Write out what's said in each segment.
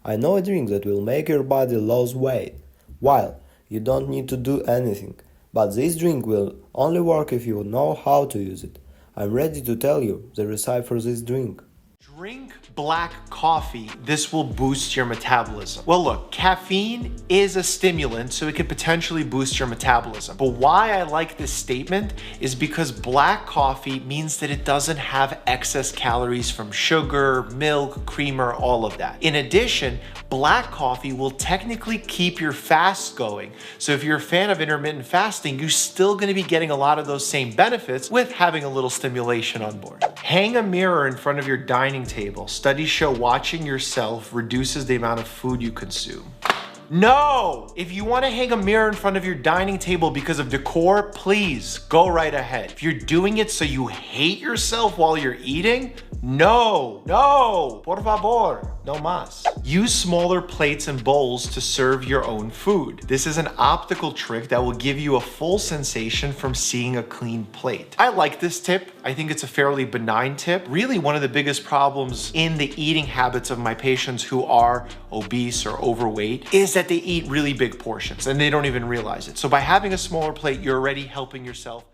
I know a drink that will make your body lose weight, while you don't need to do anything. But this drink will only work if you know how to use it. I'm ready to tell you the recipe for this drink. Drink black coffee. This will boost your metabolism. Well, look, caffeine is a stimulant, so it could potentially boost your metabolism. But why I like this statement is because black coffee means that it doesn't have excess calories from sugar, milk, creamer, all of that. In addition, black coffee will technically keep your fast going. So if you're a fan of intermittent fasting, you're still going to be getting a lot of those same benefits with having a little stimulation on board. Hang a mirror in front of your dining table. Studies show watching yourself reduces the amount of food you consume. No! If you want to hang a mirror in front of your dining table because of decor, please go right ahead. If you're doing it so you hate yourself while you're eating, no, por favor, no más. Use smaller plates and bowls to serve your own food. This is an optical trick that will give you a full sensation from seeing a clean plate. I like this tip. I think it's a fairly benign tip. Really, one of the biggest problems in the eating habits of my patients who are obese or overweight is that they eat really big portions and they don't even realize it. So by having a smaller plate, you're already helping yourself.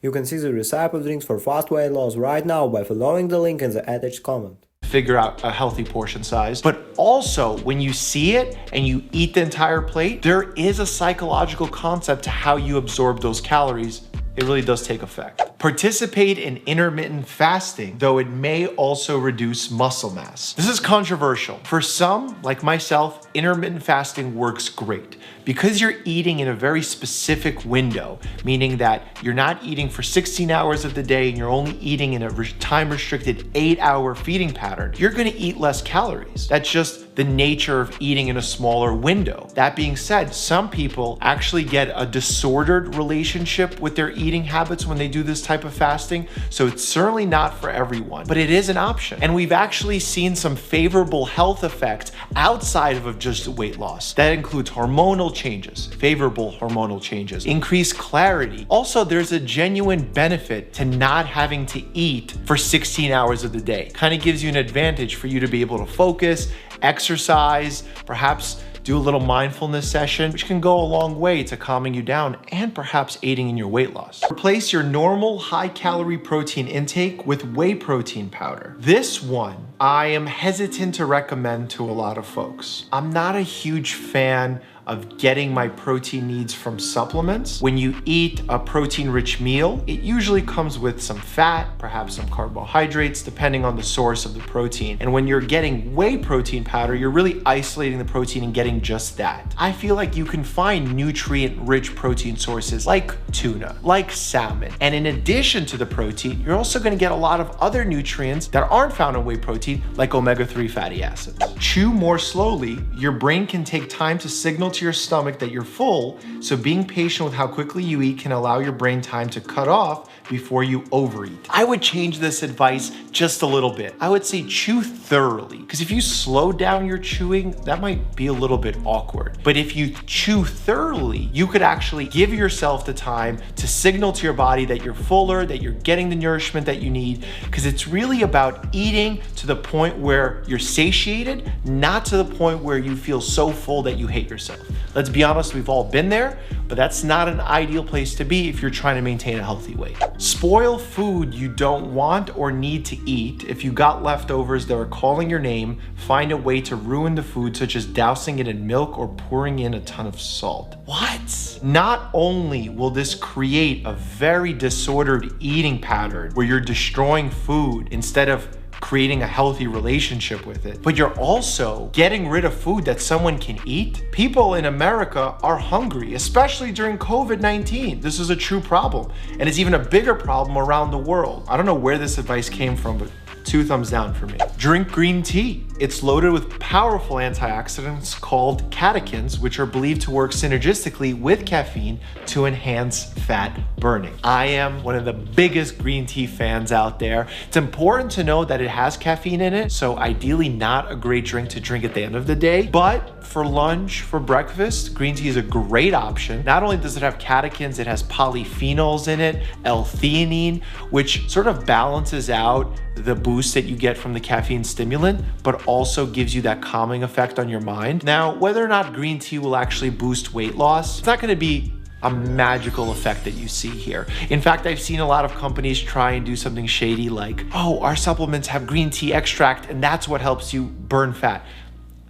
You can see the recipe of drinks for fast weight loss right now by following the link in the attached comment. Figure out a healthy portion size. But also, when you see it and you eat the entire plate, there is a psychological concept to how you absorb those calories. It really does take effect. Participate in intermittent fasting, though it may also reduce muscle mass. This is controversial. For some, like myself, intermittent fasting works great. Because you're eating in a very specific window, meaning that you're not eating for 16 hours of the day and you're only eating in a time-restricted 8-hour feeding pattern, you're gonna eat less calories. That's just the nature of eating in a smaller window. That being said, some people actually get a disordered relationship with their eating habits when they do this type of fasting, so it's certainly not for everyone, but it is an option. And we've actually seen some favorable health effects outside of just weight loss. That includes hormonal changes, favorable hormonal changes, increased clarity. Also, there's a genuine benefit to not having to eat for 16 hours of the day. Kind of gives you an advantage for you to be able to focus, exercise, perhaps do a little mindfulness session, which can go a long way to calming you down and perhaps aiding in your weight loss. Replace your normal high-calorie protein intake with whey protein powder. This one, I am hesitant to recommend to a lot of folks. I'm not a huge fan of getting my protein needs from supplements. When you eat a protein-rich meal, it usually comes with some fat, perhaps some carbohydrates, depending on the source of the protein. And when you're getting whey protein powder, you're really isolating the protein and getting just that. I feel like you can find nutrient-rich protein sources like tuna, like salmon. And in addition to the protein, you're also gonna get a lot of other nutrients that aren't found in whey protein, like omega-3 fatty acids. Chew more slowly. Your brain can take time to signal to your stomach that you're full, so being patient with how quickly you eat can allow your brain time to cut off before you overeat. I would change this advice just a little bit. I would say chew thoroughly, because if you slow down your chewing, that might be a little bit awkward. But if you chew thoroughly, you could actually give yourself the time to signal to your body that you're fuller, that you're getting the nourishment that you need, because it's really about eating to the point where you're satiated, not to the point where you feel so full that you hate yourself. Let's be honest, we've all been there, but that's not an ideal place to be if you're trying to maintain a healthy weight. Spoil food you don't want or need to eat. If you got leftovers that are calling your name, find a way to ruin the food, such as dousing it in milk or pouring in a ton of salt. What? Not only will this create a very disordered eating pattern where you're destroying food instead of creating a healthy relationship with it, but you're also getting rid of food that someone can eat. People in America are hungry, especially during COVID-19. This is a true problem, and it's even a bigger problem around the world. I don't know where this advice came from, but 2 thumbs down for me. Drink green tea. It's loaded with powerful antioxidants called catechins, which are believed to work synergistically with caffeine to enhance fat burning. I am one of the biggest green tea fans out there. It's important to know that it has caffeine in it, so ideally not a great drink to drink at the end of the day, but for lunch, for breakfast, green tea is a great option. Not only does it have catechins, it has polyphenols in it, L-theanine, which sort of balances out the boost that you get from the caffeine stimulant, but also gives you that calming effect on your mind. Now, whether or not green tea will actually boost weight loss, it's not going to be a magical effect that you see here. In fact, I've seen a lot of companies try and do something shady like, oh, our supplements have green tea extract and that's what helps you burn fat.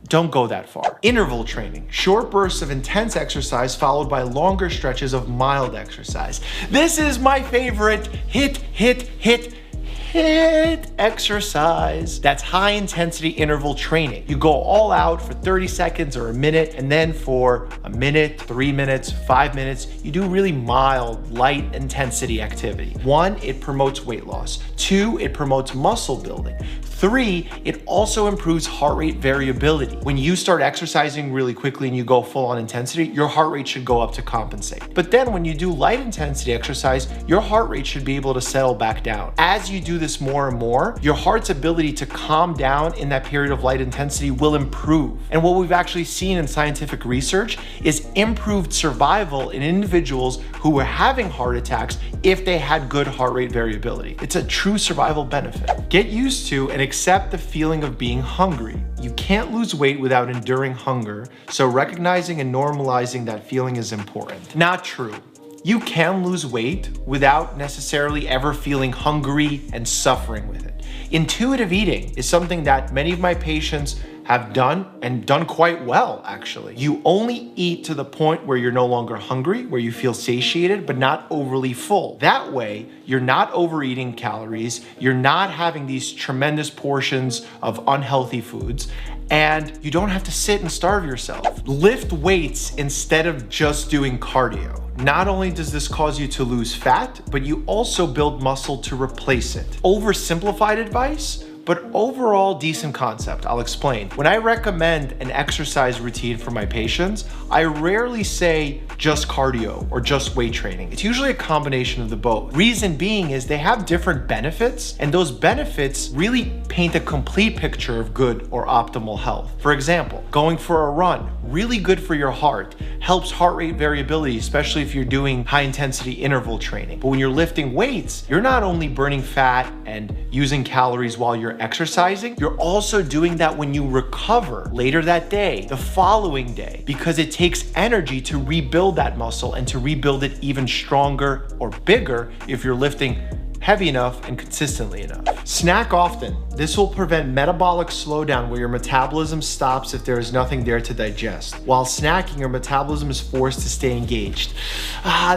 Don't go that far. Interval training, short bursts of intense exercise followed by longer stretches of mild exercise. This is my favorite hit exercise. That's high intensity interval training. You go all out for 30 seconds or a minute, and then for a minute, 3 minutes, 5 minutes, you do really mild, light intensity activity. 1, it promotes weight loss. 2, it promotes muscle building. 3, it also improves heart rate variability. When you start exercising really quickly and you go full on intensity, your heart rate should go up to compensate. But then when you do light intensity exercise, your heart rate should be able to settle back down. As you do this more and more, your heart's ability to calm down in that period of light intensity will improve. And what we've actually seen in scientific research is improved survival in individuals who were having heart attacks if they had good heart rate variability. It's a true survival benefit. Get used to and accept the feeling of being hungry. You can't lose weight without enduring hunger, so recognizing and normalizing that feeling is important. Not true. You can lose weight without necessarily ever feeling hungry and suffering with it. Intuitive eating is something that many of my patients have done and done quite well, actually. You only eat to the point where you're no longer hungry, where you feel satiated, but not overly full. That way, you're not overeating calories, you're not having these tremendous portions of unhealthy foods, and you don't have to sit and starve yourself. Lift weights instead of just doing cardio. Not only does this cause you to lose fat, but you also build muscle to replace it. Oversimplified advice, but overall decent concept. I'll explain. When I recommend an exercise routine for my patients, I rarely say just cardio or just weight training. It's usually a combination of the both. Reason being is they have different benefits, and those benefits really paint a complete picture of good or optimal health. For example, going for a run, really good for your heart, helps heart rate variability, especially if you're doing high intensity interval training. But when you're lifting weights, you're not only burning fat and using calories while you're exercising, you're also doing that when you recover later that day, the following day, because it takes energy to rebuild that muscle and to rebuild it even stronger or bigger if you're lifting heavy enough and consistently enough. Snack often. This will prevent metabolic slowdown where your metabolism stops if there is nothing there to digest. While snacking, your metabolism is forced to stay engaged.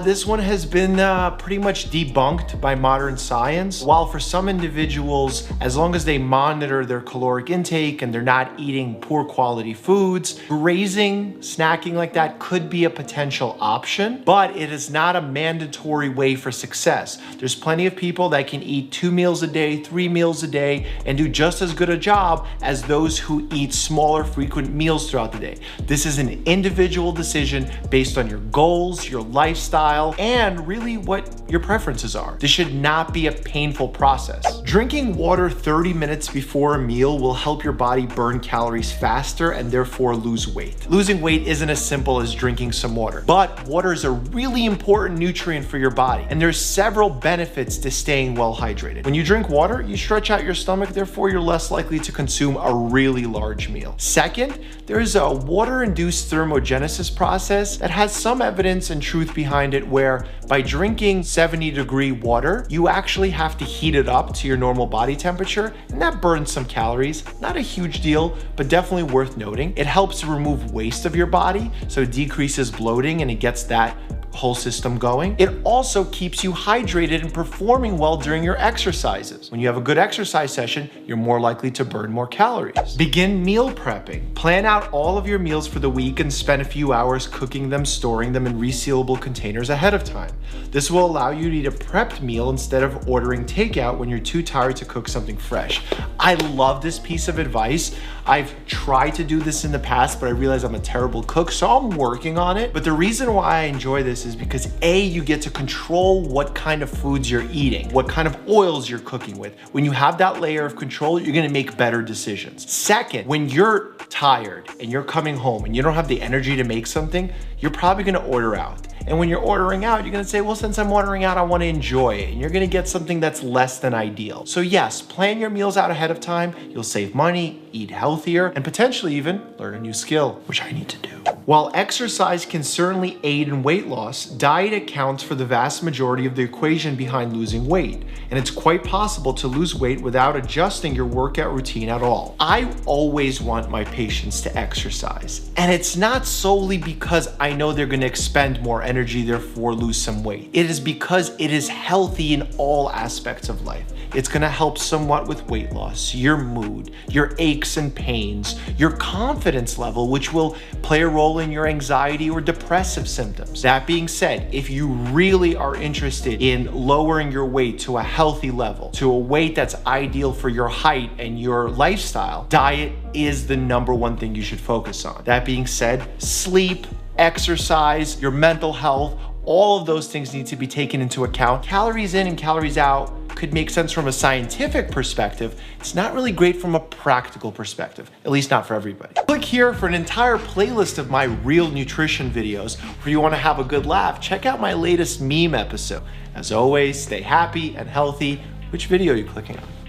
This one has been pretty much debunked by modern science. While for some individuals, as long as they monitor their caloric intake and they're not eating poor quality foods, grazing, snacking like that could be a potential option, but it is not a mandatory way for success. There's plenty of people that can eat 2 meals a day, 3 meals a day, and do just as good a job as those who eat smaller, frequent meals throughout the day. This is an individual decision based on your goals, your lifestyle, and really what your preferences are. This should not be a painful process. Drinking water 30 minutes before a meal will help your body burn calories faster and therefore lose weight. Losing weight isn't as simple as drinking some water, but water is a really important nutrient for your body, and there's several benefits to staying well hydrated. When you drink water, you stretch out your stomach, therefore you're less likely to consume a really large meal. Second, there is a water-induced thermogenesis process that has some evidence and truth behind it, where by drinking 70-degree water, you actually have to heat it up to your normal body temperature, and that burns some calories. Not a huge deal, but definitely worth noting. It helps to remove waste of your body, so it decreases bloating and it gets that whole system going. It also keeps you hydrated and performing well during your exercises. When you have a good exercise session, you're more likely to burn more calories. Begin meal prepping. Plan out all of your meals for the week and spend a few hours cooking them, storing them in resealable containers ahead of time. This will allow you to eat a prepped meal instead of ordering takeout when you're too tired to cook something fresh. I love this piece of advice. I've tried to do this in the past, but I realize I'm a terrible cook, so I'm working on it. But the reason why I enjoy this is because A, you get to control what kind of foods you're eating, what kind of oils you're cooking with. When you have that layer of control, you're gonna make better decisions. Second, when you're tired and you're coming home and you don't have the energy to make something, you're probably gonna order out. And when you're ordering out, you're gonna say, well, since I'm ordering out, I wanna enjoy it. And you're gonna get something that's less than ideal. So yes, plan your meals out ahead of time. You'll save money, eat healthier, and potentially even learn a new skill, which I need to do. While exercise can certainly aid in weight loss, diet accounts for the vast majority of the equation behind losing weight. And it's quite possible to lose weight without adjusting your workout routine at all. I always want my patients to exercise. And it's not solely because I know they're gonna expend more energy, therefore lose some weight. It is because it is healthy in all aspects of life. It's gonna help somewhat with weight loss, your mood, your aches and pains, your confidence level, which will play a role in your anxiety or depressive symptoms. That being said, if you really are interested in lowering your weight to a healthy level, to a weight that's ideal for your height and your lifestyle, diet is the #1 thing you should focus on. That being said, sleep, exercise, your mental health, all of those things need to be taken into account. Calories in and calories out could make sense from a scientific perspective. It's not really great from a practical perspective, at least not for everybody. Click here for an entire playlist of my real nutrition videos. If you want to have a good laugh, check out my latest meme episode. As always, stay happy and healthy. Which video are you clicking on?